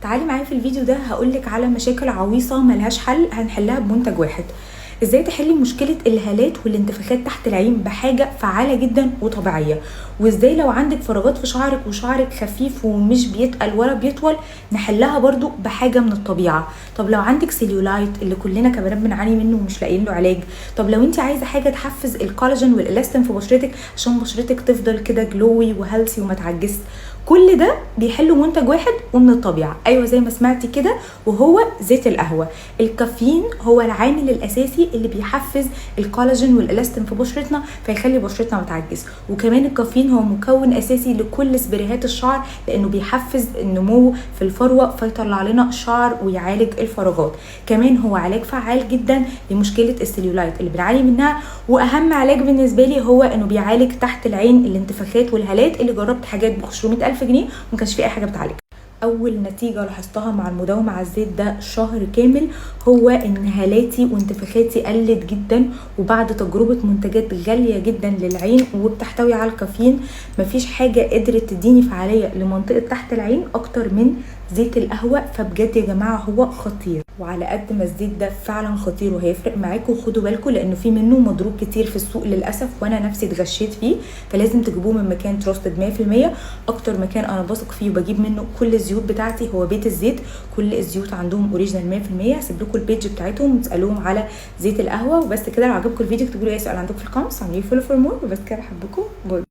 تعالي معايا في الفيديو ده هقولك على مشاكل عويصة ملهاش حل هنحلها بمنتج واحد. ازاي تحلي مشكلة الهالات والانتفاخات تحت العين بحاجة فعالة جدا وطبيعية، وازاي لو عندك فراغات في شعرك وشعرك خفيف ومش بيتقل ولا بيطول نحلها برضو بحاجة من الطبيعة. طب لو عندك سيليولايت اللي كلنا كبنات بنعاني منه ومش لاقيين له علاج، طب لو انت عايزة حاجة تحفز الكولاجين والالاستين في بشرتك عشان بشرتك تفضل كده جلوي وهيلثي وما تعجزش، كل ده بيحله منتج واحد ومن الطبيعه. ايوه زي ما سمعتي كده، وهو زيت القهوه. الكافيين هو العامل الاساسي اللي بيحفز الكولاجين والالاستين في بشرتنا فيخلي بشرتنا ما تعجز، وكمان الكافيين هو مكون اساسي لكل سبريهات الشعر لانه بيحفز النمو في الفروه فيطلع لنا شعر ويعالج الفراغات. كمان هو علاج فعال جدا لمشكله السيليولايت اللي بنعاني منها، واهم علاج بالنسبه لي هو انه بيعالج تحت العين الانتفاخات والهالات اللي جربت حاجات ب 500,000 جنيه وما كانش في اي حاجه بتعالج. اول نتيجه لاحظتها مع المداومه على الزيت ده شهر كامل هو ان هالاتي وانتفاخاتي قلت جدا، وبعد تجربه منتجات غاليه جدا للعين وبتحتوي على الكافيين مفيش حاجه قدرت تديني فعاليه لمنطقه تحت العين اكتر من زيت القهوه. فبجد يا جماعه هو خطير، وعلى قد ما الزيت ده فعلا خطير وهيفرق معاكم خدوا بالكم لانه في منه مضروب كتير في السوق للاسف، وانا نفسي اتغشيت فيه. فلازم تجيبوه من مكان تراستد 100%. اكتر مكان انا بثق فيه وبجيب منه كل الزيوت بتاعتي هو بيت الزيت. كل الزيوت عندهم اوريجينال 100%. هسيب لكم البيج بتاعتهم وتسالوهم على زيت القهوه. وبس كده، لو عجبكم الفيديو اكتبوا لي اي سؤال عندكم في الكومنتس، اعملوا لي فولو فور مور. وبس كده، بحبكم، باي.